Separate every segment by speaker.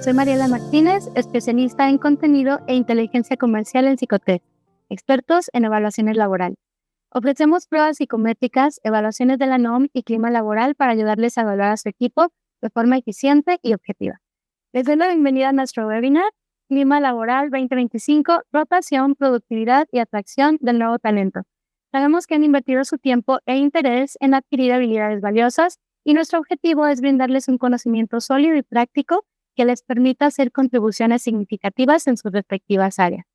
Speaker 1: Soy Mariela Martínez, especialista en contenido e inteligencia comercial en Psicotest, expertos en evaluaciones laborales. Ofrecemos pruebas psicométricas, evaluaciones de la NOM y clima laboral para ayudarles a evaluar a su equipo de forma eficiente y objetiva. Les doy la bienvenida a nuestro webinar, Clima Laboral 2025, Rotación, Productividad y Atracción del Nuevo Talento. Sabemos que han invertido su tiempo e interés en adquirir habilidades valiosas y nuestro objetivo es brindarles un conocimiento sólido y práctico que les permita hacer contribuciones significativas en sus respectivas áreas.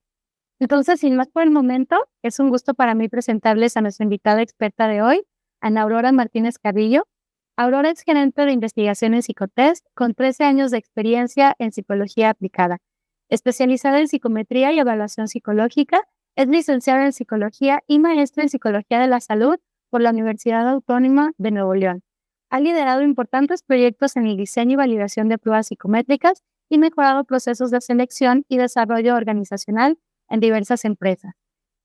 Speaker 1: Entonces, sin más por el momento, es un gusto para mí presentarles a nuestra invitada experta de hoy, Ana Aurora Martínez Carrillo. Aurora es gerente de investigación en Psicotest, con 13 años de experiencia en psicología aplicada. Especializada en psicometría y evaluación psicológica, es licenciada en psicología y maestra en psicología de la salud por la Universidad Autónoma de Nuevo León. Ha liderado importantes proyectos en el diseño y validación de pruebas psicométricas y mejorado procesos de selección y desarrollo organizacional en diversas empresas.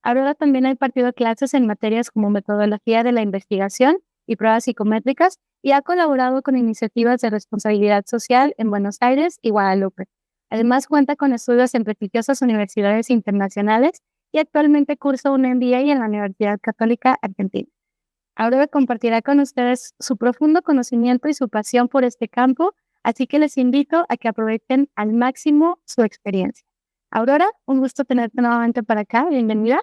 Speaker 1: Aurora también ha impartido clases en materias como metodología de la investigación y pruebas psicométricas y ha colaborado con iniciativas de responsabilidad social en Buenos Aires y Guadalupe. Además, cuenta con estudios en prestigiosas universidades internacionales y actualmente cursa un MBA en la Universidad Católica Argentina. Aurora compartirá con ustedes su profundo conocimiento y su pasión por este campo, así que les invito a que aprovechen al máximo su experiencia. Aurora, un gusto tenerte nuevamente para acá. Bienvenida.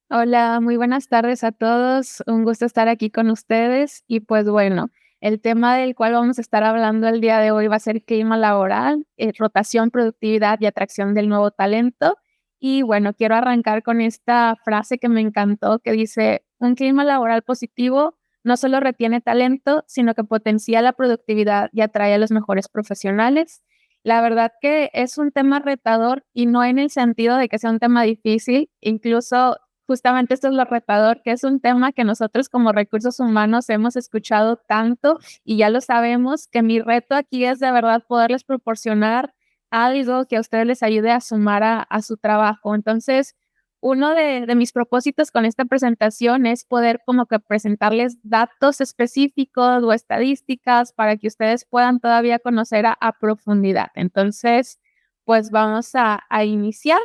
Speaker 2: Hola, muy buenas tardes a todos. Un gusto estar aquí con ustedes. Y pues bueno, el tema del cual vamos a estar hablando el día de hoy va a ser clima laboral, rotación, productividad y atracción del nuevo talento. Y bueno, quiero arrancar con esta frase que me encantó, que dice: un clima laboral positivo no solo retiene talento, sino que potencia la productividad y atrae a los mejores profesionales. La verdad que es un tema retador y no en el sentido de que sea un tema difícil, incluso justamente esto es lo retador, que es un tema que nosotros como recursos humanos hemos escuchado tanto y ya lo sabemos, que mi reto aquí es de verdad poderles proporcionar algo que a ustedes les ayude a sumar a su trabajo. Entonces, uno de mis propósitos con esta presentación es poder como que presentarles datos específicos o estadísticas para que ustedes puedan todavía conocer a profundidad. Entonces, pues vamos a iniciar.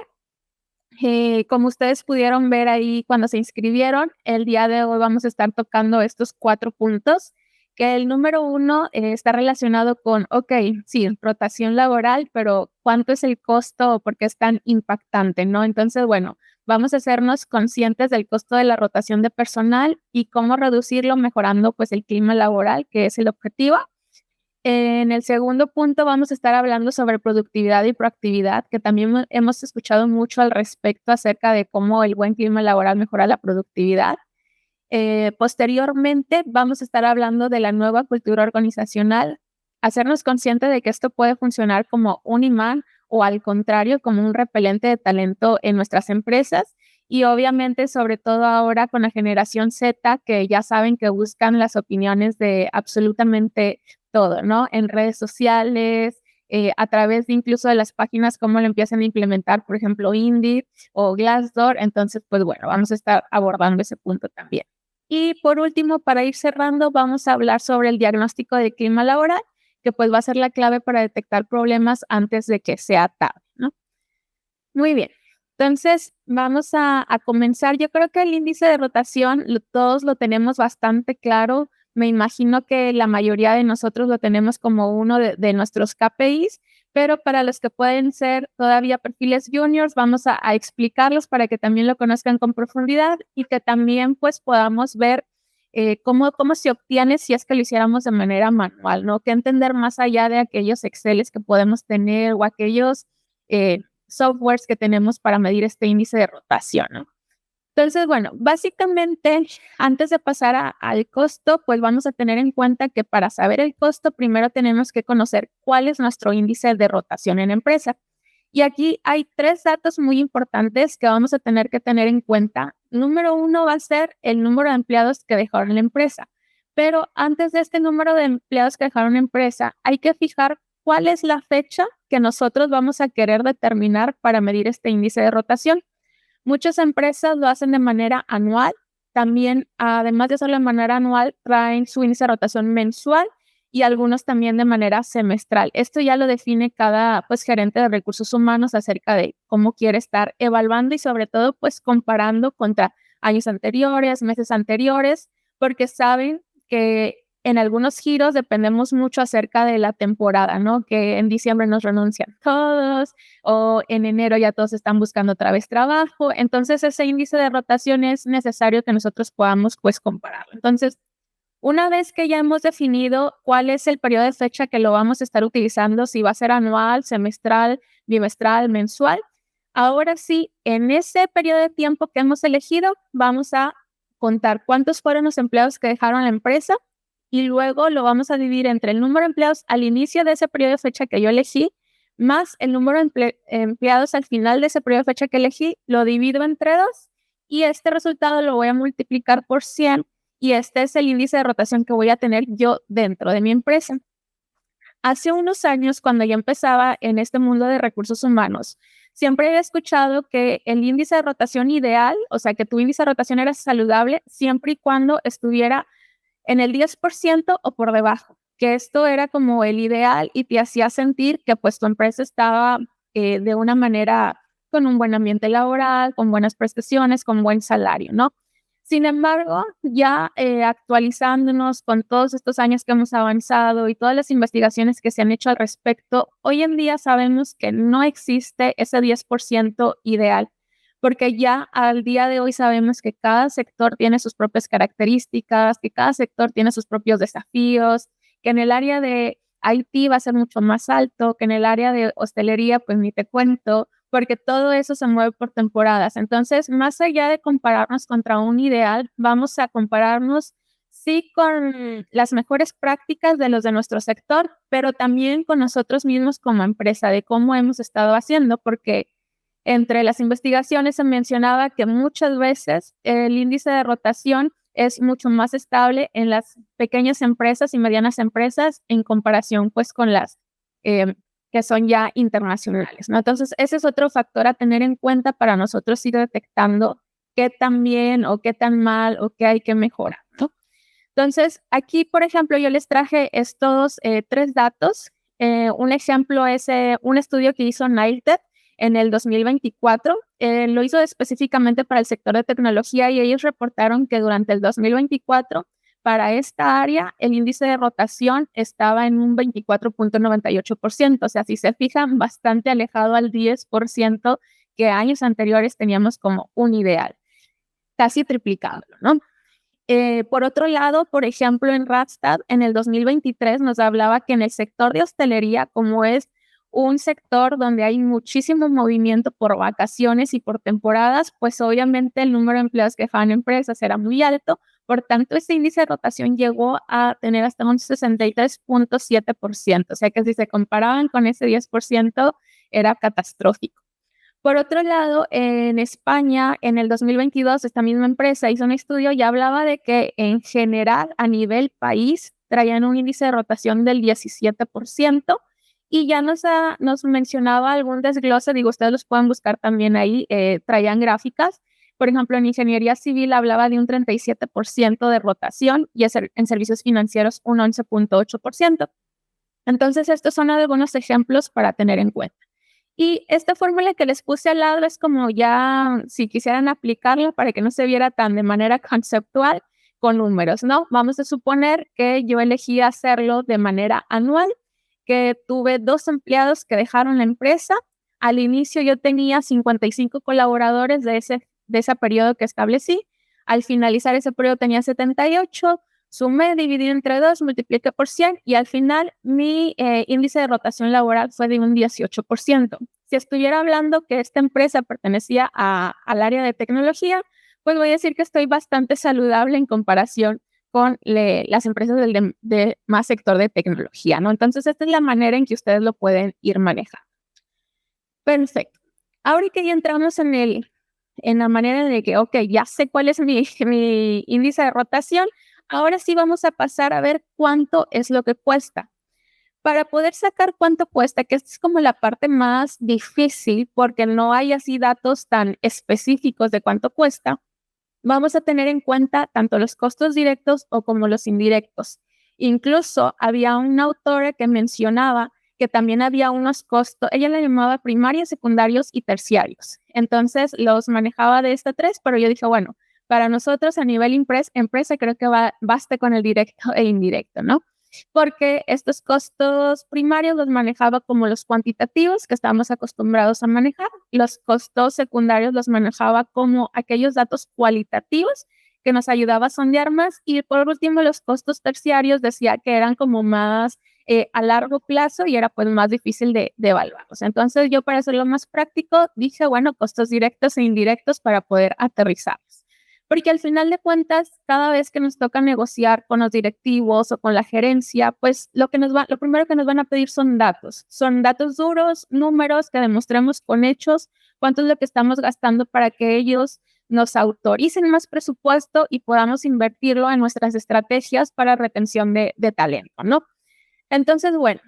Speaker 2: Como ustedes pudieron ver ahí cuando se inscribieron, el día de hoy vamos a estar tocando estos 4 puntos, que el número 1 está relacionado con, sí, rotación laboral, pero ¿cuánto es el costo o por qué es tan impactante, no? Entonces, bueno, vamos a hacernos conscientes del costo de la rotación de personal y cómo reducirlo mejorando, pues, el clima laboral, que es el objetivo. En el segundo punto vamos a estar hablando sobre productividad y proactividad, que también hemos escuchado mucho al respecto acerca de cómo el buen clima laboral mejora la productividad. Posteriormente vamos a estar hablando de la nueva cultura organizacional, hacernos conscientes de que esto puede funcionar como un imán o al contrario, como un repelente de talento en nuestras empresas. Y obviamente, sobre todo ahora con la generación Z, que ya saben que buscan las opiniones de absolutamente todo, ¿no? En redes sociales, a través de incluso de las páginas, cómo lo empiezan a implementar, por ejemplo, Indeed o Glassdoor. Entonces, pues bueno, vamos a estar abordando ese punto también. Y por último, para ir cerrando, vamos a hablar sobre el diagnóstico de clima laboral, que pues va a ser la clave para detectar problemas antes de que sea tarde, ¿no? Muy bien. Entonces, vamos a comenzar. Yo creo que el índice de rotación todos lo tenemos bastante claro. Me imagino que la mayoría de nosotros lo tenemos como uno de nuestros KPIs, pero para los que pueden ser todavía perfiles juniors, vamos a explicarlos para que también lo conozcan con profundidad y que también pues podamos ver cómo se obtiene si es que lo hiciéramos de manera manual, ¿no? Que entender más allá de aquellos Exceles que podemos tener o aquellos softwares que tenemos para medir este índice de rotación, ¿no? Entonces, bueno, básicamente, antes de pasar al costo, pues vamos a tener en cuenta que para saber el costo, primero tenemos que conocer cuál es nuestro índice de rotación en la empresa. Y aquí hay 3 datos muy importantes que vamos a tener que tener en cuenta. Número 1 va a ser el número de empleados que dejaron la empresa. Pero antes de este número de empleados que dejaron la empresa, hay que fijar cuál es la fecha que nosotros vamos a querer determinar para medir este índice de rotación. Muchas empresas lo hacen de manera anual. También, además de hacerlo de manera anual, traen su índice de rotación mensual y algunos también de manera semestral. Esto ya lo define cada gerente de recursos humanos acerca de cómo quiere estar evaluando y sobre todo comparando contra años anteriores, meses anteriores, porque saben que en algunos giros dependemos mucho acerca de la temporada, ¿no? Que en diciembre nos renuncian todos o en enero ya todos están buscando otra vez trabajo. Entonces, ese índice de rotación es necesario que nosotros podamos compararlo. Entonces, una vez que ya hemos definido cuál es el periodo de fecha que lo vamos a estar utilizando, si va a ser anual, semestral, bimestral, mensual, ahora sí, en ese periodo de tiempo que hemos elegido, vamos a contar cuántos fueron los empleados que dejaron la empresa y luego lo vamos a dividir entre el número de empleados al inicio de ese periodo de fecha que yo elegí, más el número de empleados al final de ese periodo de fecha que elegí, lo divido entre 2 y este resultado lo voy a multiplicar por 100 y este es el índice de rotación que voy a tener yo dentro de mi empresa. Hace unos años, cuando yo empezaba en este mundo de recursos humanos, siempre había escuchado que el índice de rotación ideal, o sea, que tu índice de rotación era saludable siempre y cuando estuviera en el 10% o por debajo, que esto era como el ideal y te hacía sentir que tu empresa estaba de una manera con un buen ambiente laboral, con buenas prestaciones, con buen salario, ¿no? Sin embargo, ya actualizándonos con todos estos años que hemos avanzado y todas las investigaciones que se han hecho al respecto, hoy en día sabemos que no existe ese 10% ideal, porque ya al día de hoy sabemos que cada sector tiene sus propias características, que cada sector tiene sus propios desafíos, que en el área de IT va a ser mucho más alto, que en el área de hostelería, pues ni te cuento, porque todo eso se mueve por temporadas. Entonces, más allá de compararnos contra un ideal, vamos a compararnos, sí, con las mejores prácticas de los de nuestro sector, pero también con nosotros mismos como empresa, de cómo hemos estado haciendo, porque entre las investigaciones se mencionaba que muchas veces el índice de rotación es mucho más estable en las pequeñas empresas y medianas empresas en comparación con las que son ya internacionales, ¿no? Entonces, ese es otro factor a tener en cuenta para nosotros ir detectando qué tan bien o qué tan mal o qué hay que mejorar, ¿no? Entonces, aquí, por ejemplo, yo les traje estos 3 datos. Un ejemplo es un estudio que hizo Nailted en el 2024. Lo hizo específicamente para el sector de tecnología y ellos reportaron que durante el 2024, para esta área, el índice de rotación estaba en un 24.98%. O sea, si se fijan, bastante alejado al 10% que años anteriores teníamos como un ideal, casi triplicado, ¿no? Por otro lado, por ejemplo, en Randstad, en el 2023 nos hablaba que en el sector de hostelería, como es un sector donde hay muchísimo movimiento por vacaciones y por temporadas, pues obviamente el número de empleados que dejaban empresas era muy alto. Por tanto, ese índice de rotación llegó a tener hasta un 63.7%. O sea que si se comparaban con ese 10%, era catastrófico. Por otro lado, en España, en el 2022, esta misma empresa hizo un estudio y hablaba de que en general, a nivel país, traían un índice de rotación del 17% y ya nos mencionaba algún desglose, digo, ustedes los pueden buscar también ahí, traían gráficas. Por ejemplo, en ingeniería civil hablaba de un 37% de rotación y en servicios financieros un 11.8%. Entonces, estos son algunos ejemplos para tener en cuenta. Y esta fórmula que les puse al lado es como ya, si quisieran aplicarla para que no se viera tan de manera conceptual con números, ¿no? Vamos a suponer que yo elegí hacerlo de manera anual, que tuve 2 empleados que dejaron la empresa. Al inicio yo tenía 55 colaboradores de ese periodo que establecí. Al finalizar ese periodo tenía 78. Sumé, dividí entre 2, multipliqué por 100 y al final mi índice de rotación laboral fue de un 18%. Si estuviera hablando que esta empresa pertenecía al área de tecnología, pues voy a decir que estoy bastante saludable en comparación con las empresas de más sector de tecnología, ¿no? Entonces, esta es la manera en que ustedes lo pueden ir manejando. Perfecto. Ahora que ya entramos en la manera de que, ok, ya sé cuál es mi índice de rotación, ahora sí vamos a pasar a ver cuánto es lo que cuesta. Para poder sacar cuánto cuesta, que esta es como la parte más difícil porque no hay así datos tan específicos de cuánto cuesta, vamos a tener en cuenta tanto los costos directos o como los indirectos. Incluso había una autora que mencionaba que también había unos costos, ella le llamaba primarios, secundarios y terciarios. Entonces los manejaba de estas tres, pero yo dije, bueno, para nosotros a nivel empresa creo que basta con el directo e indirecto, ¿no? Porque estos costos primarios los manejaba como los cuantitativos que estamos acostumbrados a manejar. Los costos secundarios los manejaba como aquellos datos cualitativos que nos ayudaba a sondear más. Y por último, los costos terciarios decía que eran como más a largo plazo y era pues más difícil de evaluarlos. Entonces yo, para hacerlo más práctico, dije, bueno, costos directos e indirectos para poder aterrizarlos. Porque al final de cuentas, cada vez que nos toca negociar con los directivos o con la gerencia, pues lo primero que nos van a pedir son datos duros, números que demostremos con hechos cuánto es lo que estamos gastando para que ellos nos autoricen más presupuesto y podamos invertirlo en nuestras estrategias para retención de talento, ¿no? Entonces, bueno,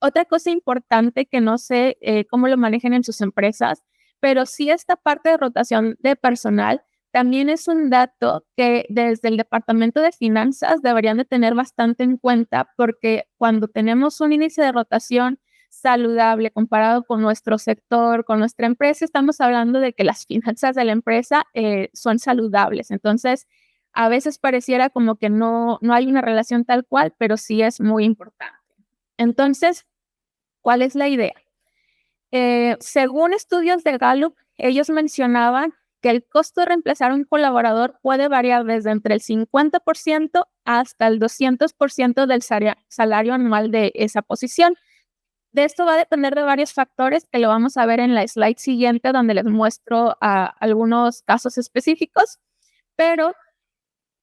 Speaker 2: otra cosa importante que no sé cómo lo manejan en sus empresas, pero sí esta parte de rotación de personal también es un dato que desde el departamento de finanzas deberían de tener bastante en cuenta, porque cuando tenemos un índice de rotación saludable comparado con nuestro sector, con nuestra empresa, estamos hablando de que las finanzas de la empresa son saludables. Entonces, a veces pareciera como que no hay una relación tal cual, pero sí es muy importante. Entonces, ¿cuál es la idea? Según estudios de Gallup, ellos mencionaban que el costo de reemplazar a un colaborador puede variar desde entre el 50% hasta el 200% del salario anual de esa posición. De esto va a depender de varios factores que lo vamos a ver en la slide siguiente, donde les muestro algunos casos específicos. Pero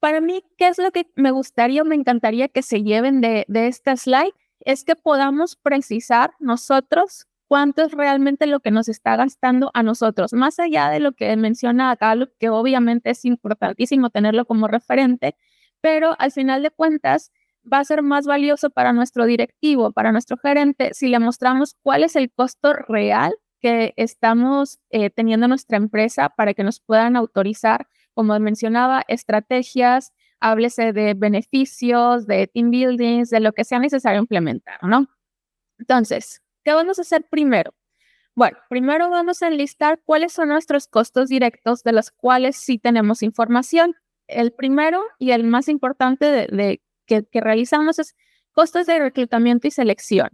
Speaker 2: para mí, ¿qué es lo que me gustaría o me encantaría que se lleven de esta slide? Es que podamos precisar nosotros cuánto es realmente lo que nos está gastando a nosotros, más allá de lo que menciona Gallup, que obviamente es importantísimo tenerlo como referente, pero al final de cuentas va a ser más valioso para nuestro directivo, para nuestro gerente, si le mostramos cuál es el costo real que estamos teniendo en nuestra empresa para que nos puedan autorizar, como mencionaba, estrategias, háblese de beneficios, de team buildings, de lo que sea necesario implementar, ¿no? Entonces, ¿qué vamos a hacer primero? Bueno, primero vamos a enlistar cuáles son nuestros costos directos de los cuales sí tenemos información. El primero y el más importante que realizamos es costos de reclutamiento y selección.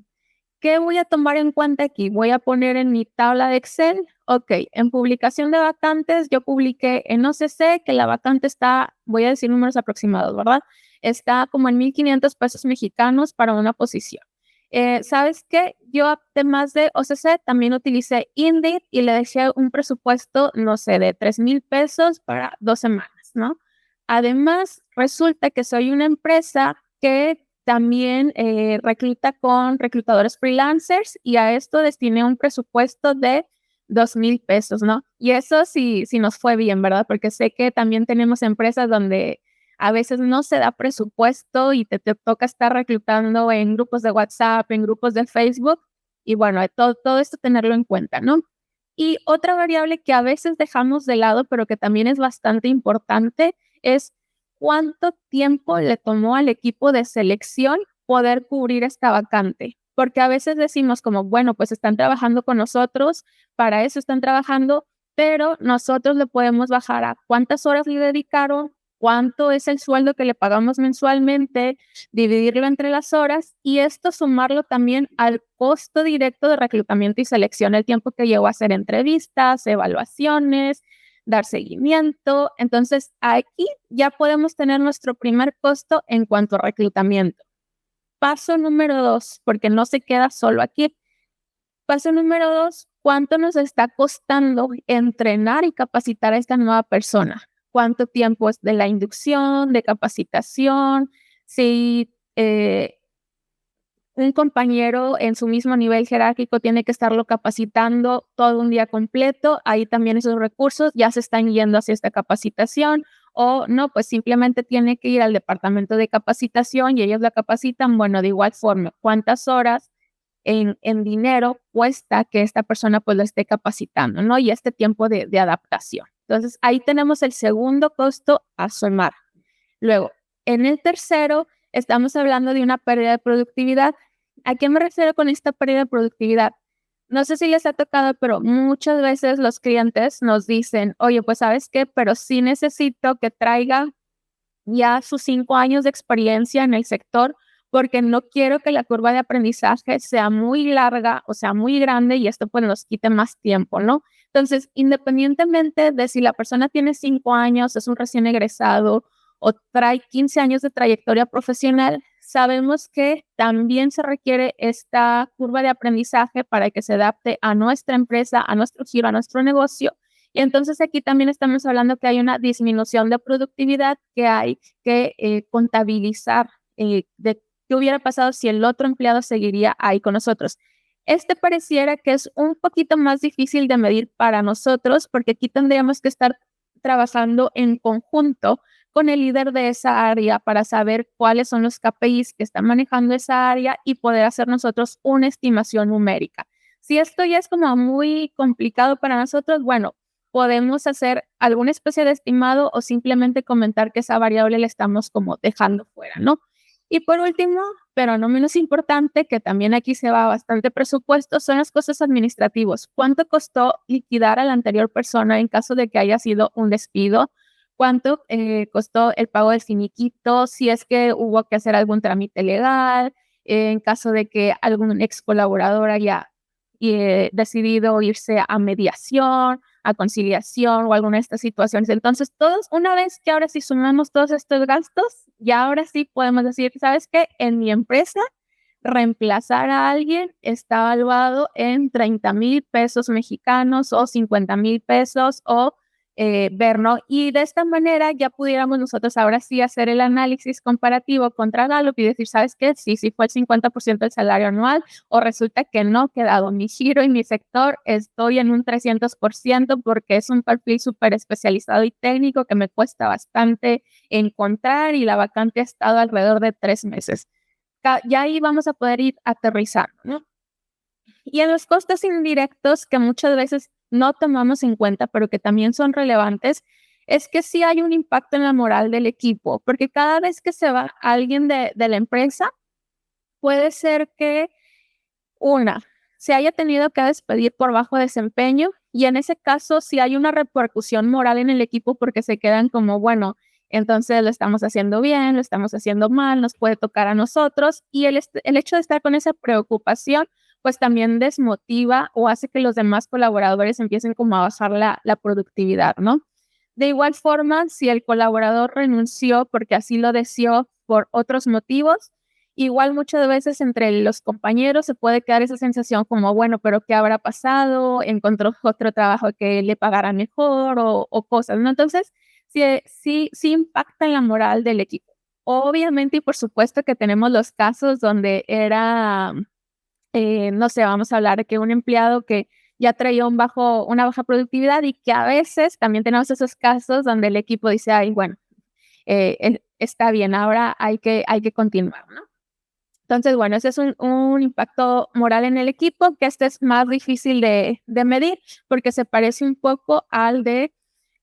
Speaker 2: ¿Qué voy a tomar en cuenta aquí? Voy a poner en mi tabla de Excel, ok, en publicación de vacantes, yo publiqué en OCC que la vacante está, voy a decir números aproximados, ¿verdad? Está como en 1,500 pesos mexicanos para una posición. ¿Sabes qué? Yo, además de OCC, también utilicé Indeed y le dejé un presupuesto, no sé, de 3,000 pesos para 2 semanas, ¿no? Además, resulta que soy una empresa que también recluta con reclutadores freelancers y a esto destiné un presupuesto de 2,000 pesos, ¿no? Y eso sí nos fue bien, ¿verdad? Porque sé que también tenemos empresas donde a veces no se da presupuesto y te toca estar reclutando en grupos de WhatsApp, en grupos de Facebook. Y bueno, todo esto tenerlo en cuenta, ¿no? Y otra variable que a veces dejamos de lado, pero que también es bastante importante, es cuánto tiempo le tomó al equipo de selección poder cubrir esta vacante. Porque a veces decimos como, bueno, pues están trabajando con nosotros, para eso están trabajando, pero nosotros le podemos bajar a cuántas horas le dedicaron, cuánto es el sueldo que le pagamos mensualmente, dividirlo entre las horas y esto sumarlo también al costo directo de reclutamiento y selección, el tiempo que llevó a hacer entrevistas, evaluaciones, dar seguimiento. Entonces, aquí ya podemos tener nuestro primer costo en cuanto a reclutamiento. Paso número 2, porque no se queda solo aquí. Paso número 2, ¿cuánto nos está costando entrenar y capacitar a esta nueva persona? ¿Cuánto tiempo es de la inducción, de capacitación? Si un compañero en su mismo nivel jerárquico tiene que estarlo capacitando todo un día completo, ahí también esos recursos ya se están yendo hacia esta capacitación, o no, pues simplemente tiene que ir al departamento de capacitación y ellos la capacitan. Bueno, de igual forma, ¿cuántas horas en dinero cuesta que esta persona pues lo esté capacitando, ¿no? Y este tiempo de adaptación. Entonces, ahí tenemos el segundo costo a sumar. Luego, en el tercero, estamos hablando de una pérdida de productividad. ¿A qué me refiero con esta pérdida de productividad? No sé si les ha tocado, pero muchas veces los clientes nos dicen, oye, pues ¿sabes qué? Pero sí necesito que traiga ya sus 5 años de experiencia en el sector, porque no quiero que la curva de aprendizaje sea muy larga o sea muy grande y esto pues nos quite más tiempo, ¿no? Entonces, independientemente de si la persona tiene 5 años, es un recién egresado o trae 15 años de trayectoria profesional, sabemos que también se requiere esta curva de aprendizaje para que se adapte a nuestra empresa, a nuestro giro, a nuestro negocio. Y entonces aquí también estamos hablando que hay una disminución de productividad que hay que contabilizar de qué hubiera pasado si el otro empleado seguiría ahí con nosotros. Este pareciera que es un poquito más difícil de medir para nosotros porque aquí tendríamos que estar trabajando en conjunto con el líder de esa área para saber cuáles son los KPIs que está manejando esa área y poder hacer nosotros una estimación numérica. Si esto ya es como muy complicado para nosotros, bueno, podemos hacer alguna especie de estimado o simplemente comentar que esa variable la estamos como dejando fuera, ¿no? Y por último, pero no menos importante, que también aquí se va bastante presupuesto, son los costos administrativos. ¿Cuánto costó liquidar a la anterior persona en caso de que haya sido un despido? ¿Cuánto costó el pago del finiquito? Si es que hubo que hacer algún trámite legal, en caso de que algún ex colaborador haya decidido irse a mediación, a conciliación o alguna de estas situaciones. Entonces, todos, una vez que ahora sí sumamos todos estos gastos, ya ahora sí podemos decir, ¿sabes qué? En mi empresa, reemplazar a alguien está evaluado en 30,000 pesos mexicanos o 50,000 pesos o ver, ¿no? Y de esta manera ya pudiéramos nosotros ahora sí hacer el análisis comparativo contra Gallup y decir, ¿sabes qué? Sí, sí fue el 50% del salario anual o resulta que no, que dado mi giro y mi sector, estoy en un 300% porque es un perfil súper especializado y técnico que me cuesta bastante encontrar y la vacante ha estado alrededor de 3 meses. Ya ahí vamos a poder ir aterrizando, ¿no? Y en los costos indirectos que muchas veces no tomamos en cuenta, pero que también son relevantes, es que sí hay un impacto en la moral del equipo, porque cada vez que se va alguien de la empresa, puede ser que se haya tenido que despedir por bajo desempeño y en ese caso sí hay una repercusión moral en el equipo porque se quedan como, bueno, entonces lo estamos haciendo bien, lo estamos haciendo mal, nos puede tocar a nosotros y el hecho de estar con esa preocupación pues también desmotiva o hace que los demás colaboradores empiecen como a bajar la productividad, ¿no? De igual forma, si el colaborador renunció porque así lo deseó por otros motivos, igual muchas veces entre los compañeros se puede quedar esa sensación como, bueno, pero ¿qué habrá pasado? ¿Encontró otro trabajo que le pagara mejor o cosas, ¿no? Entonces, sí impacta en la moral del equipo. Obviamente y por supuesto que tenemos los casos donde era, no sé, vamos a hablar de que un empleado que ya traía una baja productividad y que a veces también tenemos esos casos donde el equipo dice, ay, bueno, está bien, ahora hay que continuar, ¿no? Entonces, bueno, ese es un impacto moral en el equipo, que este es más difícil de medir porque se parece un poco al de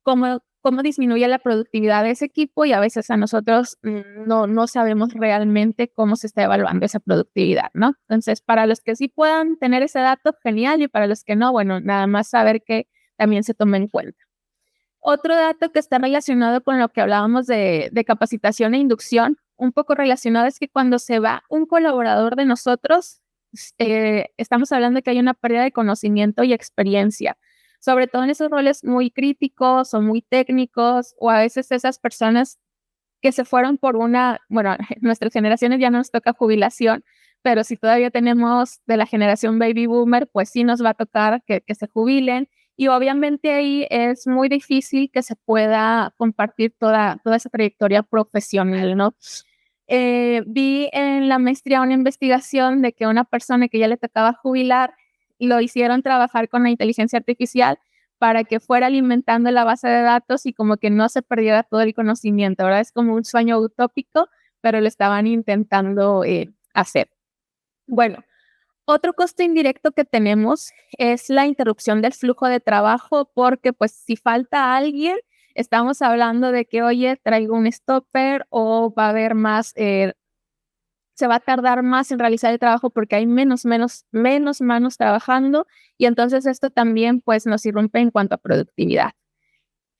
Speaker 2: cómo disminuye la productividad de ese equipo y a veces a nosotros no sabemos realmente cómo se está evaluando esa productividad, ¿no? Entonces, para los que sí puedan tener ese dato, genial, y para los que no, bueno, nada más saber que también se tome en cuenta. Otro dato que está relacionado con lo que hablábamos de capacitación e inducción, un poco relacionado, es que cuando se va un colaborador de nosotros, estamos hablando de que hay una pérdida de conocimiento y experiencia, sobre todo en esos roles muy críticos o muy técnicos, o a veces esas personas que se fueron bueno, nuestras generaciones ya no nos toca jubilación, pero si todavía tenemos de la generación baby boomer, pues sí nos va a tocar que se jubilen. Y obviamente ahí es muy difícil que se pueda compartir toda esa trayectoria profesional, ¿no? Vi en la maestría una investigación de que una persona que ya le tocaba jubilar, lo hicieron trabajar con la inteligencia artificial para que fuera alimentando la base de datos y como que no se perdiera todo el conocimiento, ¿verdad? Es como un sueño utópico, pero lo estaban intentando hacer. Bueno, otro costo indirecto que tenemos es la interrupción del flujo de trabajo, porque pues si falta alguien, estamos hablando de que, oye, traigo un stopper o va a haber más se va a tardar más en realizar el trabajo porque hay menos manos trabajando, y entonces esto también pues nos irrumpe en cuanto a productividad.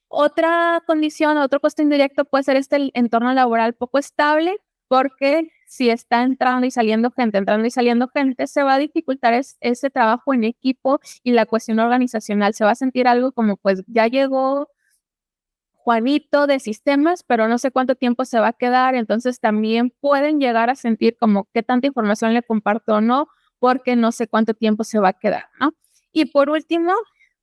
Speaker 2: Otra condición, otro costo indirecto puede ser el entorno laboral poco estable, porque si está entrando y saliendo gente, se va a dificultar ese trabajo en equipo, y la cuestión organizacional se va a sentir algo como, pues ya llegó Juanito de sistemas, pero no sé cuánto tiempo se va a quedar. Entonces también pueden llegar a sentir como qué tanta información le comparto o no, porque no sé cuánto tiempo se va a quedar, ¿no? Y por último,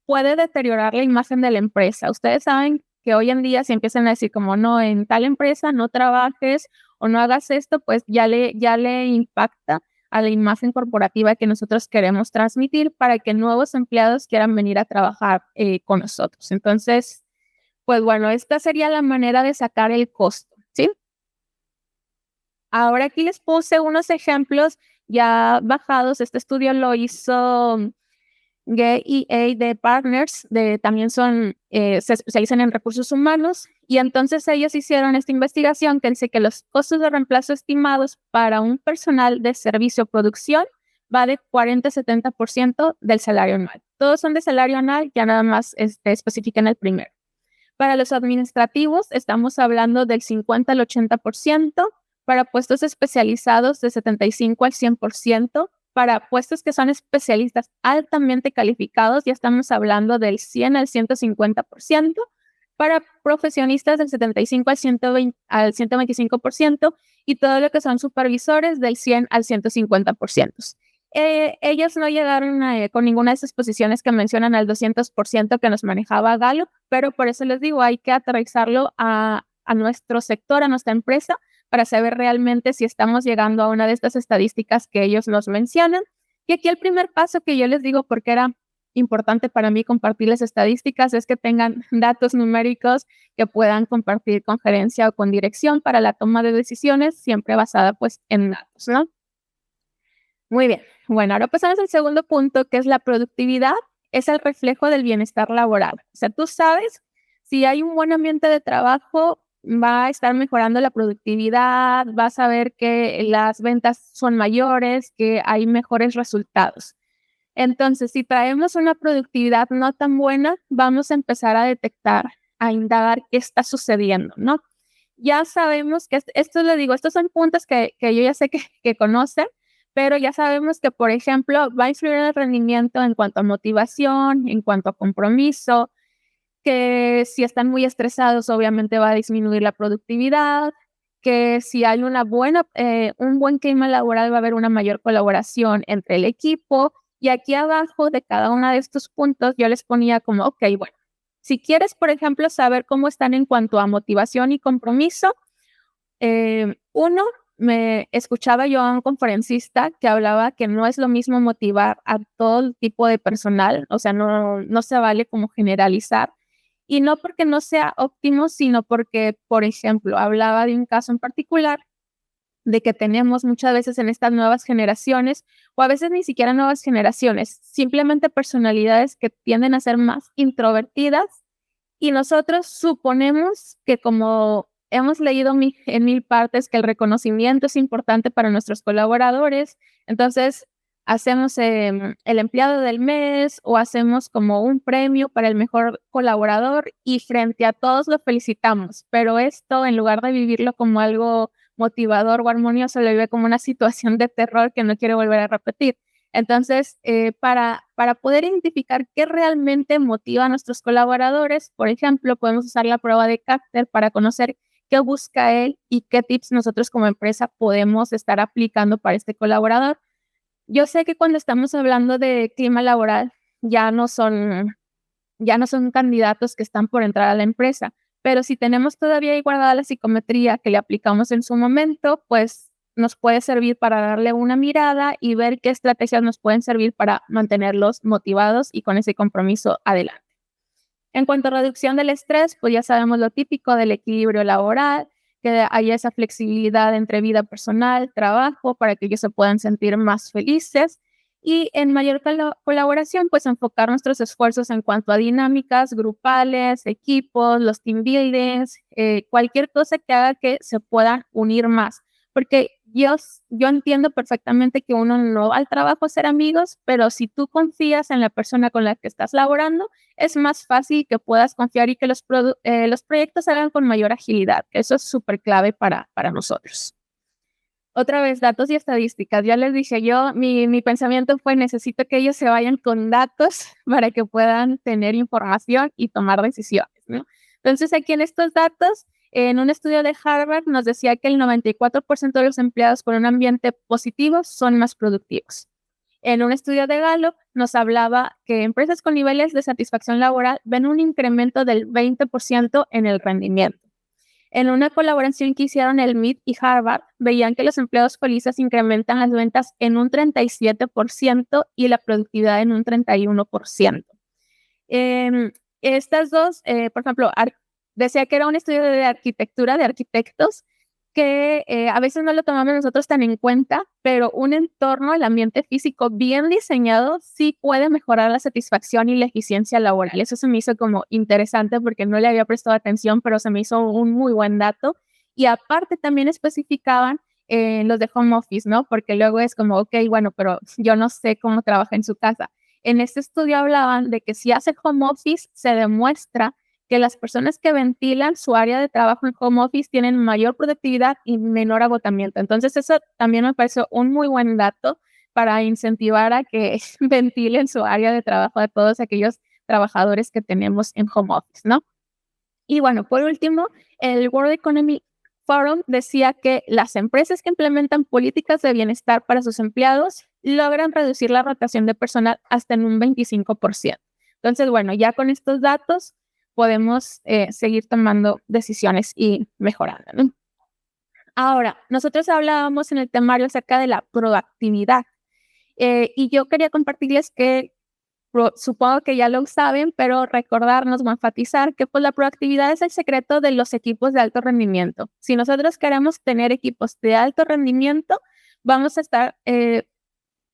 Speaker 2: puede deteriorar la imagen de la empresa. Ustedes saben que hoy en día si empiezan a decir como no, en tal empresa no trabajes o no hagas esto, pues ya le impacta a la imagen corporativa que nosotros queremos transmitir para que nuevos empleados quieran venir a trabajar con nosotros. Entonces, pues bueno, esta sería la manera de sacar el costo, ¿sí? Ahora aquí les puse unos ejemplos ya bajados. Este estudio lo hizo GEA de Partners, también se especializan en recursos humanos, y entonces ellos hicieron esta investigación que dice que los costos de reemplazo estimados para un personal de servicio o producción va de 40 a 70% del salario anual. Todos son de salario anual, ya nada más especifican el primero. Para los administrativos estamos hablando del 50 al 80%, para puestos especializados de 75 al 100%, para puestos que son especialistas altamente calificados ya estamos hablando del 100 al 150%, para profesionistas del 75 al 125%, y todo lo que son supervisores del 100 al 150%. Ellos no llegaron con ninguna de esas posiciones que mencionan al 200% que nos manejaba Gallup, pero por eso les digo, hay que aterrizarlo a nuestro sector, a nuestra empresa, para saber realmente si estamos llegando a una de estas estadísticas que ellos nos mencionan. Y aquí el primer paso que yo les digo, porque era importante para mí compartirles estadísticas, es que tengan datos numéricos que puedan compartir con gerencia o con dirección para la toma de decisiones, siempre basada pues en datos, ¿no? Muy bien. Bueno, ahora pasamos al segundo punto, que es la productividad. Es el reflejo del bienestar laboral. O sea, tú sabes, si hay un buen ambiente de trabajo, va a estar mejorando la productividad, vas a ver que las ventas son mayores, que hay mejores resultados. Entonces, si traemos una productividad no tan buena, vamos a empezar a detectar, a indagar qué está sucediendo, ¿no? Ya sabemos que esto le digo, estos son puntos que yo ya sé que conocen, pero ya sabemos que, por ejemplo, va a influir en el rendimiento en cuanto a motivación, en cuanto a compromiso, que si están muy estresados, obviamente va a disminuir la productividad, que si hay un buen clima laboral, va a haber una mayor colaboración entre el equipo. Y aquí abajo de cada uno de estos puntos, yo les ponía como, ok, bueno, si quieres, por ejemplo, saber cómo están en cuanto a motivación y compromiso, uno, me escuchaba yo a un conferencista que hablaba que no es lo mismo motivar a todo tipo de personal, o sea, no se vale como generalizar, y no porque no sea óptimo, sino porque, por ejemplo, hablaba de un caso en particular de que tenemos muchas veces en estas nuevas generaciones, o a veces ni siquiera nuevas generaciones, simplemente personalidades que tienden a ser más introvertidas, y nosotros suponemos que, como hemos leído en mil partes, que el reconocimiento es importante para nuestros colaboradores, entonces hacemos el empleado del mes, o hacemos como un premio para el mejor colaborador y frente a todos lo felicitamos, pero esto, en lugar de vivirlo como algo motivador o armonioso, lo vive como una situación de terror que no quiere volver a repetir. Entonces, para poder identificar qué realmente motiva a nuestros colaboradores, por ejemplo, podemos usar la prueba de Kafka para conocer qué busca él y qué tips nosotros como empresa podemos estar aplicando para este colaborador. Yo sé que cuando estamos hablando de clima laboral, ya no son candidatos que están por entrar a la empresa, pero si tenemos todavía ahí guardada la psicometría que le aplicamos en su momento, pues nos puede servir para darle una mirada y ver qué estrategias nos pueden servir para mantenerlos motivados y con ese compromiso adelante. En cuanto a reducción del estrés, pues ya sabemos lo típico del equilibrio laboral, que haya esa flexibilidad entre vida personal, trabajo, para que ellos se puedan sentir más felices. Y en mayor colaboración, pues enfocar nuestros esfuerzos en cuanto a dinámicas grupales, equipos, los team buildings, cualquier cosa que haga que se puedan unir más. Porque yo entiendo perfectamente que uno no va al trabajo a ser amigos, pero si tú confías en la persona con la que estás laborando, es más fácil que puedas confiar y que los proyectos salgan con mayor agilidad. Eso es súper clave para nosotros. Otra vez, datos y estadísticas. Ya les dije yo, mi pensamiento fue, necesito que ellos se vayan con datos para que puedan tener información y tomar decisiones, ¿no? Entonces, aquí en estos datos, en un estudio de Harvard nos decía que el 94% de los empleados con un ambiente positivo son más productivos. En un estudio de Gallup nos hablaba que empresas con niveles de satisfacción laboral ven un incremento del 20% en el rendimiento. En una colaboración que hicieron el MIT y Harvard, veían que los empleados felices incrementan las ventas en un 37% y la productividad en un 31%. Estas dos, por ejemplo, decía que era un estudio de arquitectura, de arquitectos, que a veces no lo tomamos nosotros tan en cuenta, pero un entorno, el ambiente físico bien diseñado, sí puede mejorar la satisfacción y la eficiencia laboral. Eso se me hizo como interesante porque no le había prestado atención, pero se me hizo un muy buen dato. Y aparte también especificaban los de home office, ¿no? Porque luego es como, ok, bueno, pero yo no sé cómo trabaja en su casa. En este estudio hablaban de que si hace home office, se demuestra que las personas que ventilan su área de trabajo en home office tienen mayor productividad y menor agotamiento. Entonces, eso también me pareció un muy buen dato para incentivar a que ventilen su área de trabajo a todos aquellos trabajadores que tenemos en home office, ¿no? Y bueno, por último, el World Economic Forum decía que las empresas que implementan políticas de bienestar para sus empleados logran reducir la rotación de personal hasta en un 25%. Entonces, bueno, ya con estos datos podemos seguir tomando decisiones y mejorando, ¿no? Ahora, nosotros hablábamos en el temario acerca de la proactividad y yo quería compartirles que supongo que ya lo saben, pero recordarnos o enfatizar que pues, la proactividad es el secreto de los equipos de alto rendimiento. Si nosotros queremos tener equipos de alto rendimiento, vamos a estar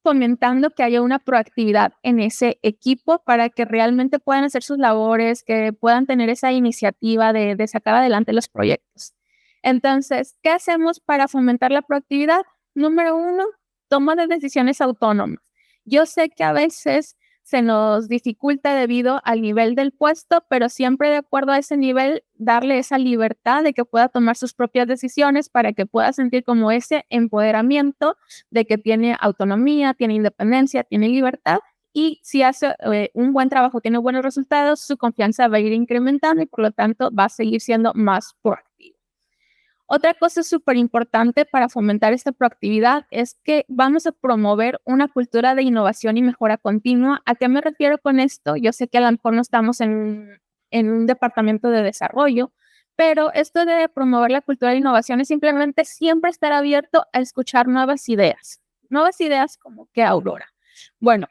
Speaker 2: fomentando que haya una proactividad en ese equipo para que realmente puedan hacer sus labores, que puedan tener esa iniciativa de sacar adelante los proyectos. Entonces, ¿qué hacemos para fomentar la proactividad? Número uno, toma de decisiones autónomas. Yo sé que a veces se nos dificulta debido al nivel del puesto, pero siempre de acuerdo a ese nivel, darle esa libertad de que pueda tomar sus propias decisiones para que pueda sentir como ese empoderamiento de que tiene autonomía, tiene independencia, tiene libertad y si hace un buen trabajo, tiene buenos resultados, su confianza va a ir incrementando y por lo tanto va a seguir siendo más proactivo. Otra cosa súper importante para fomentar esta proactividad es que vamos a promover una cultura de innovación y mejora continua. ¿A qué me refiero con esto? Yo sé que a lo mejor no estamos en un departamento de desarrollo, pero esto de promover la cultura de innovación es simplemente siempre estar abierto a escuchar nuevas ideas. Nuevas ideas como que Aurora. Bueno,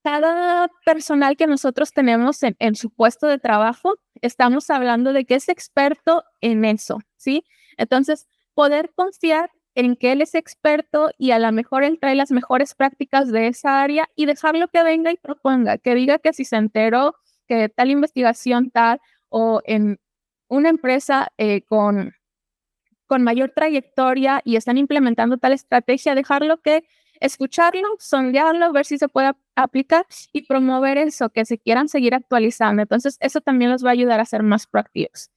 Speaker 2: cada personal que nosotros tenemos en su puesto de trabajo, estamos hablando de que es experto en eso, ¿sí? Entonces, poder confiar en que él es experto y a lo mejor él trae las mejores prácticas de esa área y dejarlo que venga y proponga, que diga que si se enteró que tal investigación tal o en una empresa con mayor trayectoria y están implementando tal estrategia, dejarlo que escucharlo, sondearlo, ver si se puede aplicar y promover eso, que se quieran seguir actualizando. Entonces, eso también los va a ayudar a ser más proactivos.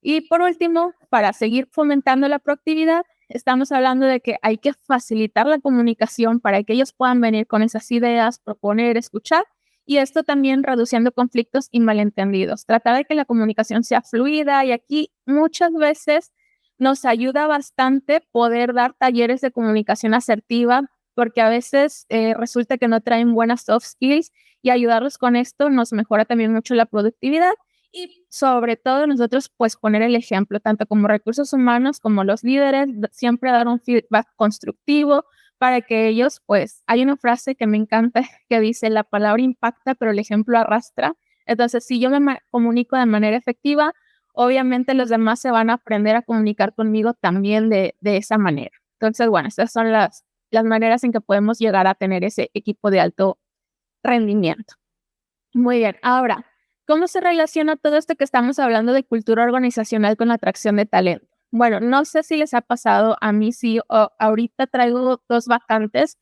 Speaker 2: Y por último, para seguir fomentando la proactividad, estamos hablando de que hay que facilitar la comunicación para que ellos puedan venir con esas ideas, proponer, escuchar, y esto también reduciendo conflictos y malentendidos. Tratar de que la comunicación sea fluida y aquí muchas veces nos ayuda bastante poder dar talleres de comunicación asertiva porque a veces resulta que no traen buenas soft skills y ayudarlos con esto nos mejora también mucho la productividad y sobre todo nosotros pues poner el ejemplo, tanto como recursos humanos como los líderes, siempre dar un feedback constructivo para que ellos pues, hay una frase que me encanta que dice la palabra impacta pero el ejemplo arrastra. Entonces si yo me comunico de manera efectiva, obviamente los demás se van a aprender a comunicar conmigo también de esa manera. Entonces, bueno, estas son las maneras en que podemos llegar a tener ese equipo de alto rendimiento. Muy bien, ahora, ¿cómo se relaciona todo esto que estamos hablando de cultura organizacional con la atracción de talento? Bueno, no sé si les ha pasado, a mí sí, ahorita traigo 2 vacantes.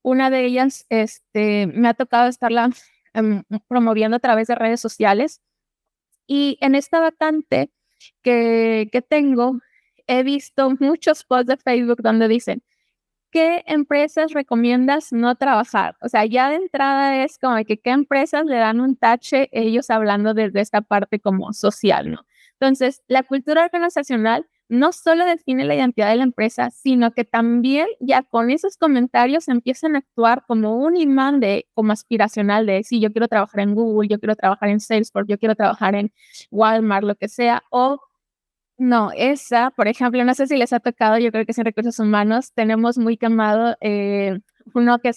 Speaker 2: Una de ellas, me ha tocado estarla, promoviendo a través de redes sociales. Y en esta vacante que tengo, he visto muchos posts de Facebook donde dicen: ¿qué empresas recomiendas no trabajar? O sea, ya de entrada es como que qué empresas le dan un tache, ellos hablando desde esta parte como social, ¿no? Entonces, la cultura organizacional no solo define la identidad de la empresa, sino que también ya con esos comentarios empiezan a actuar como un imán como aspiracional de, sí, yo quiero trabajar en Google, yo quiero trabajar en Salesforce, yo quiero trabajar en Walmart, lo que sea, o no, esa, por ejemplo, no sé si les ha tocado, yo creo que es en recursos humanos, tenemos muy quemado, uno que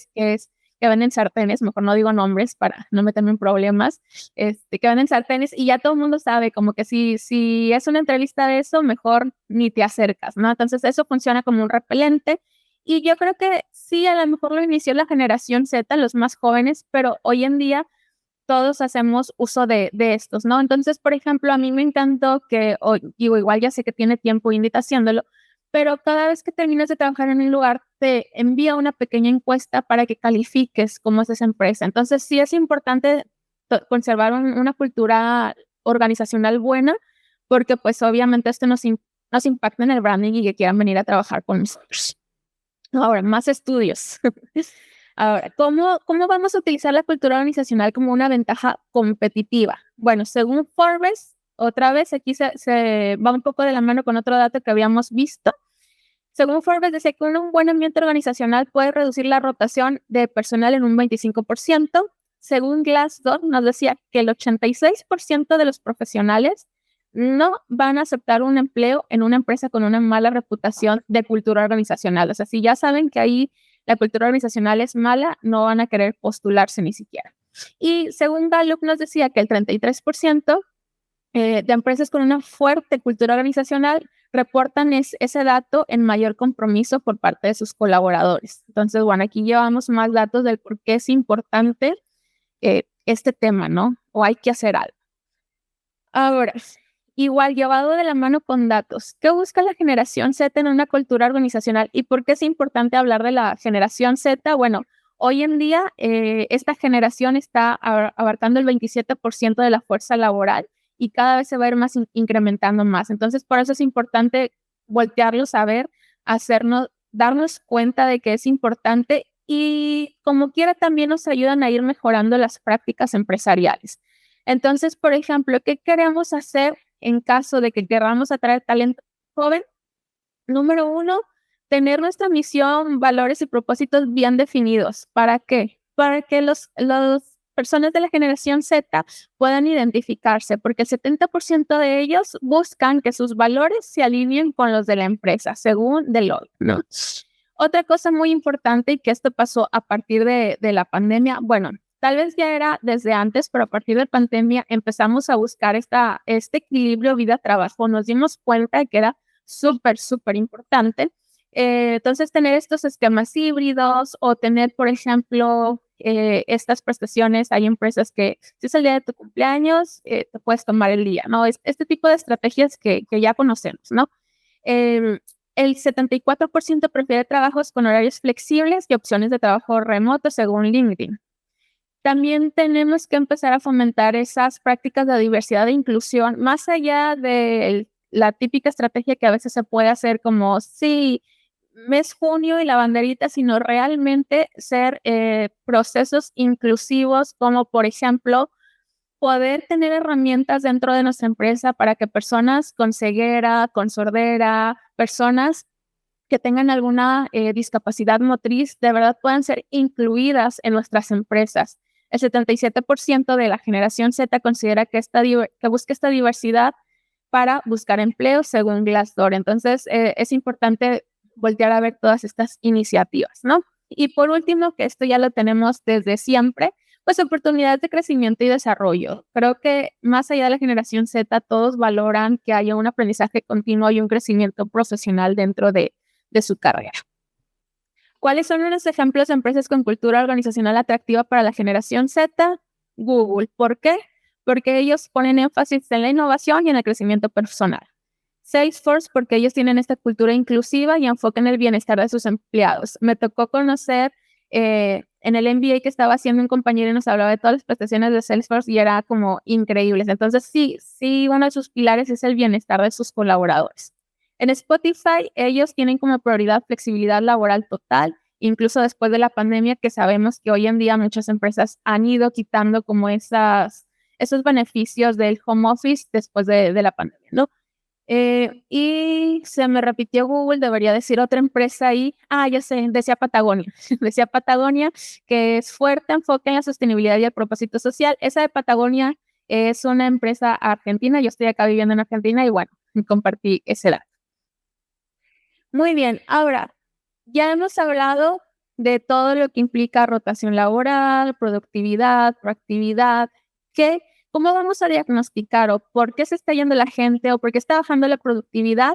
Speaker 2: venden sartenes, mejor no digo nombres para no meterme en problemas, que venden sartenes y ya todo el mundo sabe, como que si es una entrevista de eso, mejor ni te acercas, ¿no? Entonces eso funciona como un repelente y yo creo que sí, a lo mejor lo inició la generación Z, los más jóvenes, pero hoy en día todos hacemos uso de estos, ¿no? Entonces, por ejemplo, a mí me encantó que, digo, igual ya sé que tiene tiempo Indita haciéndolo, pero cada vez que terminas de trabajar en un lugar, te envía una pequeña encuesta para que califiques cómo es esa empresa. Entonces, sí es importante conservar una cultura organizacional buena, porque pues obviamente esto nos impacta en el branding y que quieran venir a trabajar con nosotros. Ahora, más estudios. Ahora, ¿cómo vamos a utilizar la cultura organizacional como una ventaja competitiva? Bueno, según Forbes, otra vez aquí se va un poco de la mano con otro dato que habíamos visto. Según Forbes, decía que un buen ambiente organizacional puede reducir la rotación de personal en un 25%. Según Glassdoor, nos decía que el 86% de los profesionales no van a aceptar un empleo en una empresa con una mala reputación de cultura organizacional. O sea, si ya saben que ahí la cultura organizacional es mala, no van a querer postularse ni siquiera. Y según Gallup nos decía que el 33% de empresas con una fuerte cultura organizacional reportan ese dato en mayor compromiso por parte de sus colaboradores. Entonces, bueno, aquí llevamos más datos del por qué es importante este tema, ¿no? O hay que hacer algo. Ahora, igual llevado de la mano con datos, ¿qué busca la generación Z en una cultura organizacional y por qué es importante hablar de la generación Z? Bueno, hoy en día esta generación está abarcando el 27% de la fuerza laboral y cada vez se va a ir más incrementando más. Entonces, por eso es importante voltearlos a ver, darnos cuenta de que es importante y como quiera también nos ayudan a ir mejorando las prácticas empresariales. Entonces, por ejemplo, ¿qué queremos hacer en caso de que queramos atraer talento joven? Número uno, tener nuestra misión, valores y propósitos bien definidos. ¿Para qué? Para que las personas de la generación Z puedan identificarse, porque el 70% de ellos buscan que sus valores se alineen con los de la empresa, según Deloitte, ¿no? Otra cosa muy importante y que esto pasó a partir de la pandemia, bueno, tal vez ya era desde antes, pero a partir de la pandemia empezamos a buscar este equilibrio vida-trabajo. Nos dimos cuenta de que era súper, súper importante. Entonces, tener estos esquemas híbridos o tener, por ejemplo, estas prestaciones. Hay empresas que si es el día de tu cumpleaños, te puedes tomar el día, ¿no? Es este tipo de estrategias que ya conocemos, ¿no? El 74% prefiere trabajos con horarios flexibles y opciones de trabajo remoto según LinkedIn. También tenemos que empezar a fomentar esas prácticas de diversidad e inclusión, más allá de la típica estrategia que a veces se puede hacer como, sí, mes junio y la banderita, sino realmente ser procesos inclusivos, como por ejemplo, poder tener herramientas dentro de nuestra empresa para que personas con ceguera, con sordera, personas que tengan alguna discapacidad motriz, de verdad puedan ser incluidas en nuestras empresas. El 77% de la generación Z considera que busca esta diversidad para buscar empleo, según Glassdoor. Entonces, es importante voltear a ver todas estas iniciativas, ¿no? Y por último, que esto ya lo tenemos desde siempre, pues oportunidades de crecimiento y desarrollo. Creo que más allá de la generación Z, todos valoran que haya un aprendizaje continuo y un crecimiento profesional dentro de su carrera. ¿Cuáles son unos ejemplos de empresas con cultura organizacional atractiva para la generación Z? Google. ¿Por qué? Porque ellos ponen énfasis en la innovación y en el crecimiento personal. Salesforce porque ellos tienen esta cultura inclusiva y enfocan el bienestar de sus empleados. Me tocó conocer en el MBA que estaba haciendo un compañero y nos hablaba de todas las prestaciones de Salesforce y era como increíbles. Entonces, sí, uno de sus pilares es el bienestar de sus colaboradores. En Spotify, ellos tienen como prioridad flexibilidad laboral total, incluso después de la pandemia, que sabemos que hoy en día muchas empresas han ido quitando como esos beneficios del home office después de la pandemia, ¿no? Y se me repitió Google, debería decir otra empresa ahí. Ya sé, decía Patagonia. Decía Patagonia, que es fuerte enfoque en la sostenibilidad y el propósito social. Esa de Patagonia es una empresa argentina. Yo estoy acá viviendo en Argentina y bueno, compartí ese dato. Muy bien, ahora ya hemos hablado de todo lo que implica rotación laboral, productividad, proactividad. ¿Cómo vamos a diagnosticar o por qué se está yendo la gente o por qué está bajando la productividad?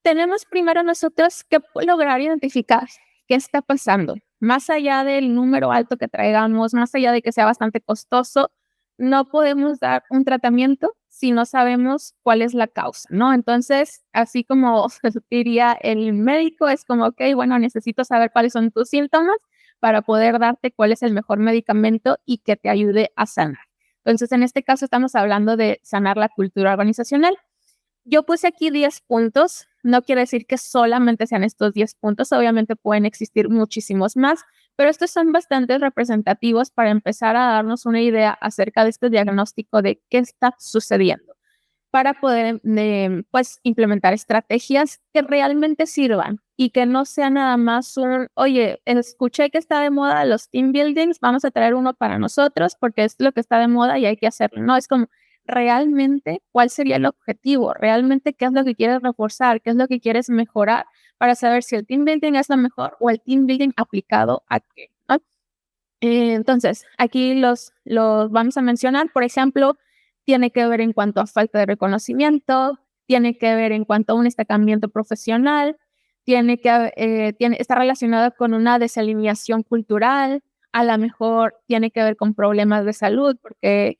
Speaker 2: Tenemos primero nosotros que lograr identificar qué está pasando. Más allá del número alto que traigamos, más allá de que sea bastante costoso, no podemos dar un tratamiento si no sabemos cuál es la causa, ¿no? Entonces, así como diría el médico, es como, ok, bueno, necesito saber cuáles son tus síntomas para poder darte cuál es el mejor medicamento y que te ayude a sanar. Entonces, en este caso estamos hablando de sanar la cultura organizacional. Yo puse aquí 10 puntos, no quiere decir que solamente sean estos 10 puntos, obviamente pueden existir muchísimos más, pero estos son bastante representativos para empezar a darnos una idea acerca de este diagnóstico de qué está sucediendo, para poder pues implementar estrategias que realmente sirvan y que no sea nada más oye, escuché que está de moda los team buildings, vamos a traer uno para nosotros porque es lo que está de moda y hay que hacerlo. No, es como realmente cuál sería el objetivo, realmente qué es lo que quieres reforzar, qué es lo que quieres mejorar para saber si el team building es lo mejor o el team building aplicado a qué, ¿no? Entonces, aquí los vamos a mencionar, por ejemplo, tiene que ver en cuanto a falta de reconocimiento, tiene que ver en cuanto a un estancamiento profesional, está relacionado con una desalineación cultural, a lo mejor tiene que ver con problemas de salud, porque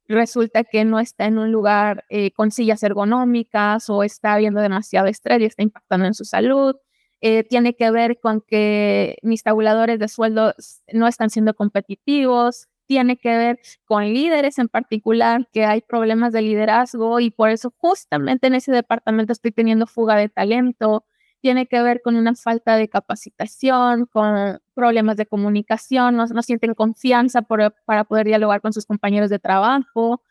Speaker 2: resulta que no está en un lugar con sillas ergonómicas o está habiendo demasiado estrés y está impactando en su salud. Tiene que ver con que mis tabuladores de sueldo no están siendo competitivos. Tiene que ver con líderes en particular, que hay problemas de liderazgo y por eso justamente en ese departamento estoy teniendo fuga de talento. Tiene que ver con una falta de capacitación, con problemas de comunicación, no sienten confianza para poder dialogar con sus compañeros de trabajo.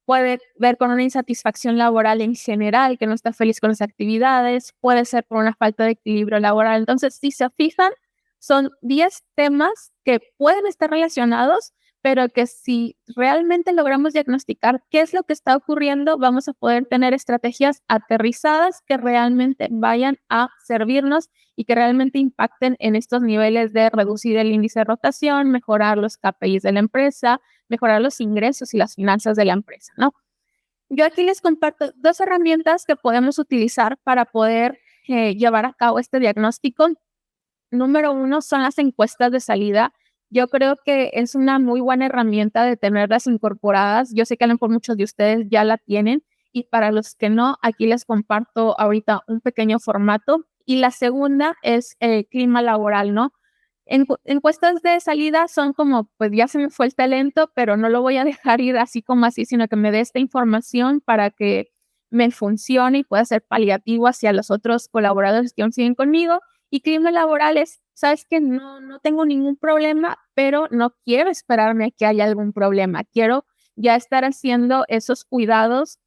Speaker 2: Puede ver con una insatisfacción laboral en general, que no está feliz con las actividades. Puede ser por una falta de equilibrio laboral. Entonces, si se fijan, son 10 temas que pueden estar relacionados, pero que si realmente logramos diagnosticar qué es lo que está ocurriendo, vamos a poder tener estrategias aterrizadas que realmente vayan a servirnos y que realmente impacten en estos niveles de reducir el índice de rotación, mejorar los KPIs de la empresa, mejorar los ingresos y las finanzas de la empresa, ¿no? Yo aquí les comparto 2 herramientas que podemos utilizar para poder llevar a cabo este diagnóstico. Número 1 son las encuestas de salida. Yo creo que es una muy buena herramienta de tenerlas incorporadas. Yo sé que a lo mejor muchos de ustedes ya la tienen y para los que no, aquí les comparto ahorita un pequeño formato. Y la segunda es el clima laboral, ¿no? Encuestas de salida son como, pues ya se me fue el talento, pero no lo voy a dejar ir así como así, sino que me dé esta información para que me funcione y pueda ser paliativo hacia los otros colaboradores que aún siguen conmigo. Y clima laboral es, sabes que no tengo ningún problema, pero no quiero esperarme a que haya algún problema. Quiero ya estar haciendo esos cuidados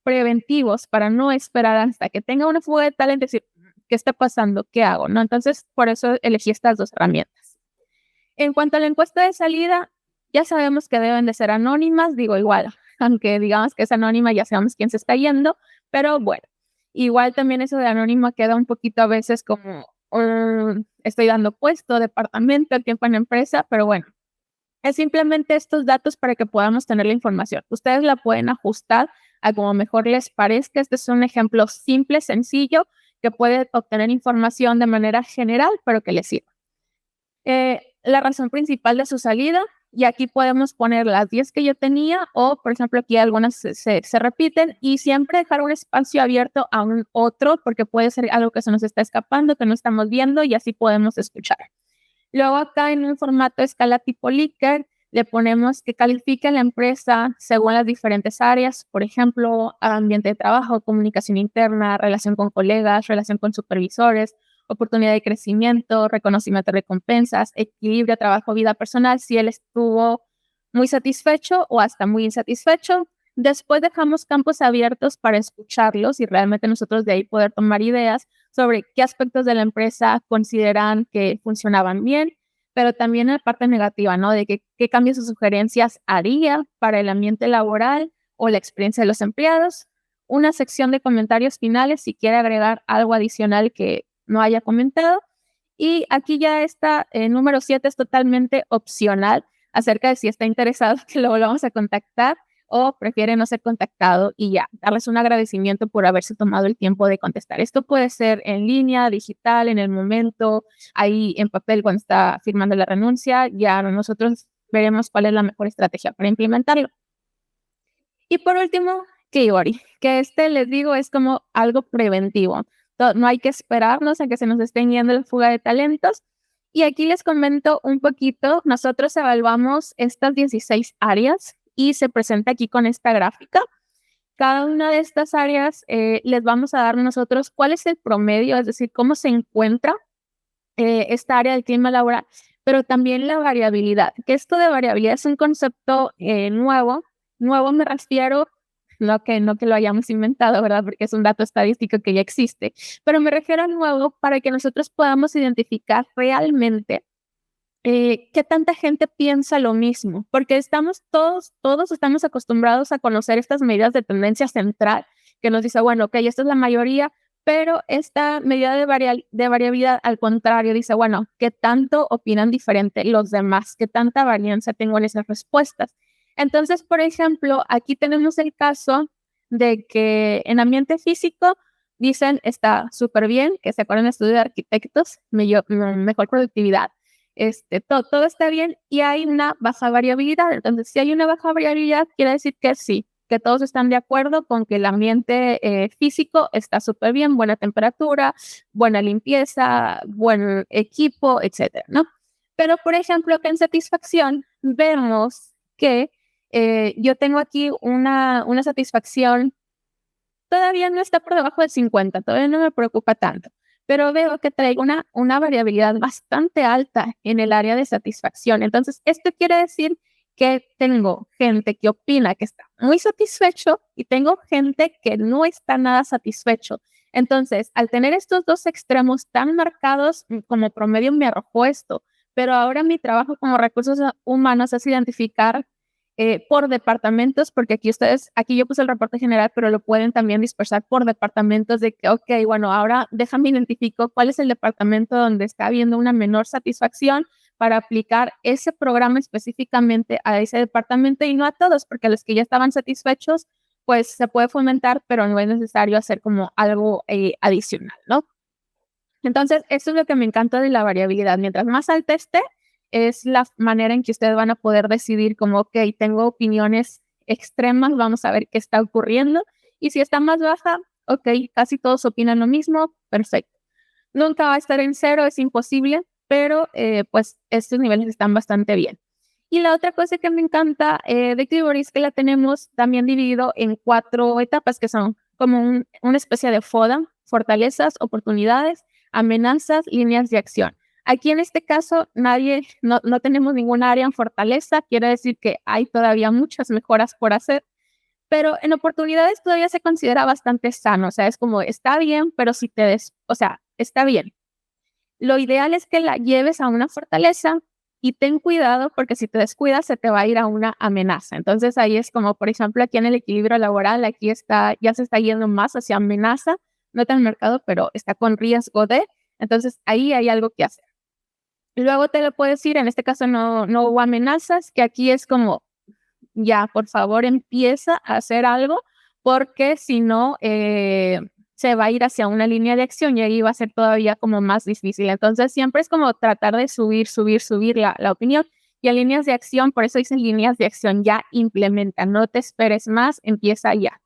Speaker 2: preventivos para no esperar hasta que tenga una fuga de talento y decir, ¿qué está pasando? ¿Qué hago? ¿No? Entonces, por eso elegí estas 2 herramientas. En cuanto a la encuesta de salida, ya sabemos que deben de ser anónimas, digo igual, aunque digamos que es anónima, ya sabemos quién se está yendo, pero bueno, igual también eso de anónima queda un poquito a veces como, estoy dando puesto, departamento, tiempo en empresa, pero bueno, es simplemente estos datos para que podamos tener la información. Ustedes la pueden ajustar a como mejor les parezca. Este es un ejemplo simple, sencillo, que puede obtener información de manera general, pero que les sirva. La razón principal de su salida, y aquí podemos poner las 10 que yo tenía o, por ejemplo, aquí algunas se repiten y siempre dejar un espacio abierto a un otro porque puede ser algo que se nos está escapando, que no estamos viendo y así podemos escuchar. Luego acá en un formato de escala tipo Likert le ponemos que califique la empresa según las diferentes áreas, por ejemplo, ambiente de trabajo, comunicación interna, relación con colegas, relación con supervisores, oportunidad de crecimiento, reconocimiento de recompensas, equilibrio trabajo, vida personal, si él estuvo muy satisfecho o hasta muy insatisfecho. Después dejamos campos abiertos para escucharlos y realmente nosotros de ahí poder tomar ideas sobre qué aspectos de la empresa consideran que funcionaban bien, pero también la parte negativa, ¿no? De qué cambios o sugerencias haría para el ambiente laboral o la experiencia de los empleados. Una sección de comentarios finales si quiere agregar algo adicional que no haya comentado. Y aquí ya está, número 7 es totalmente opcional acerca de si está interesado que lo volvamos a contactar o prefiere no ser contactado y ya, darles un agradecimiento por haberse tomado el tiempo de contestar. Esto puede ser en línea, digital, en el momento, ahí en papel cuando está firmando la renuncia, ya nosotros veremos cuál es la mejor estrategia para implementarlo. Y por último, Keyword, que les digo es como algo preventivo. No hay que esperarnos a que se nos estén yendo la fuga de talentos. Y aquí les comento un poquito, nosotros evaluamos estas 16 áreas y se presenta aquí con esta gráfica. Cada una de estas áreas les vamos a dar nosotros cuál es el promedio, es decir, cómo se encuentra esta área del clima laboral, pero también la variabilidad, que esto de variabilidad es un concepto nuevo. Nuevo me refiero, no que lo hayamos inventado, ¿verdad? Porque es un dato estadístico que ya existe, pero me refiero a nuevo para que nosotros podamos identificar realmente qué tanta gente piensa lo mismo, porque todos estamos acostumbrados a conocer estas medidas de tendencia central que nos dice, bueno, ok, esta es la mayoría, pero esta medida de variabilidad, al contrario, dice, bueno, ¿qué tanto opinan diferente los demás? ¿Qué tanta varianza tengo en esas respuestas? Entonces, por ejemplo, aquí tenemos el caso de que en ambiente físico dicen está súper bien, que se acuerdan del estudio de arquitectos, mejor productividad, todo está bien y hay una baja variabilidad. Entonces, si hay una baja variabilidad, quiere decir que sí, que todos están de acuerdo con que el ambiente físico está súper bien, buena temperatura, buena limpieza, buen equipo, etcétera, ¿no? Pero, por ejemplo, que en satisfacción vemos que yo tengo aquí una satisfacción, todavía no está por debajo del 50, todavía no me preocupa tanto, pero veo que traigo una variabilidad bastante alta en el área de satisfacción. Entonces, esto quiere decir que tengo gente que opina que está muy satisfecho y tengo gente que no está nada satisfecho. Entonces, al tener estos dos extremos tan marcados, como promedio me arrojó esto, pero ahora mi trabajo como recursos humanos es identificar por departamentos, porque aquí yo puse el reporte general, pero lo pueden también dispersar por departamentos de que, ok, bueno, ahora déjame identifico cuál es el departamento donde está habiendo una menor satisfacción para aplicar ese programa específicamente a ese departamento y no a todos, porque a los que ya estaban satisfechos, pues se puede fomentar, pero no es necesario hacer como algo adicional, ¿no? Entonces, eso es lo que me encanta de la variabilidad. Mientras más alta esté, es la manera en que ustedes van a poder decidir como, ok, tengo opiniones extremas, vamos a ver qué está ocurriendo. Y si está más baja, ok, casi todos opinan lo mismo, perfecto. Nunca va a estar en cero, es imposible, pero pues estos niveles están bastante bien. Y la otra cosa que me encanta de Clibor es que la tenemos también dividido en 4 etapas que son como una especie de FODA, fortalezas, oportunidades, amenazas, líneas de acción. Aquí en este caso no tenemos ninguna área en fortaleza, quiere decir que hay todavía muchas mejoras por hacer, pero en oportunidades todavía se considera bastante sano, o sea, es como está bien, pero si o sea, está bien. Lo ideal es que la lleves a una fortaleza y ten cuidado porque si te descuidas se te va a ir a una amenaza. Entonces ahí es como, por ejemplo, aquí en el equilibrio laboral, ya se está yendo más hacia amenaza, no está en el mercado, pero está con riesgo de, entonces ahí hay algo que hacer. Luego te lo puedo decir, en este caso no hubo amenazas, que aquí es como, ya, por favor, empieza a hacer algo, porque si no, se va a ir hacia una línea de acción y ahí va a ser todavía como más difícil. Entonces, siempre es como tratar de subir la opinión. Y en líneas de acción, por eso dicen líneas de acción, ya implementa, no te esperes más, empieza ya.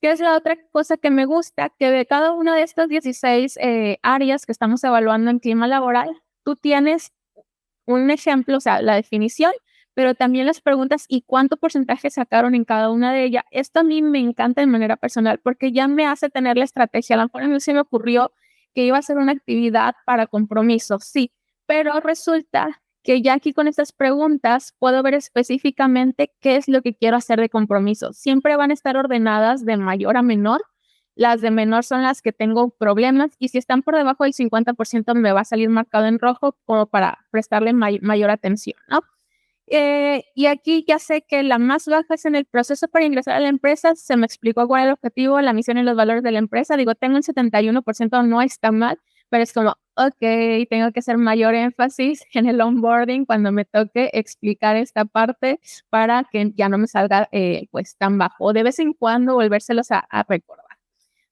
Speaker 2: ¿Qué es la otra cosa que me gusta? Que de cada una de estas 16 áreas que estamos evaluando en clima laboral, tú tienes un ejemplo, o sea, la definición, pero también las preguntas y cuánto porcentaje sacaron en cada una de ellas. Esto a mí me encanta de manera personal porque ya me hace tener la estrategia. A lo mejor a mí se me ocurrió que iba a ser una actividad para compromiso, sí, pero resulta que ya aquí con estas preguntas puedo ver específicamente qué es lo que quiero hacer de compromiso. Siempre van a estar ordenadas de mayor a menor. Las de menor son las que tengo problemas y si están por debajo del 50% me va a salir marcado en rojo como para prestarle mayor atención, ¿no? Y aquí ya sé que la más baja es en el proceso para ingresar a la empresa. Se me explicó cuál es el objetivo, la misión y los valores de la empresa. Digo, tengo un 71%, no está mal, pero es como, ok, tengo que hacer mayor énfasis en el onboarding cuando me toque explicar esta parte para que ya no me salga pues tan bajo. O de vez en cuando volvérselos a recordar.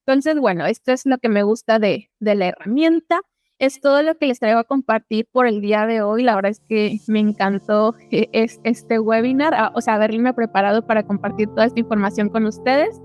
Speaker 2: Entonces, bueno, esto es lo que me gusta de la herramienta. Es todo lo que les traigo a compartir por el día de hoy. La verdad es que me encantó este webinar, o sea, haberme preparado para compartir toda esta información con ustedes.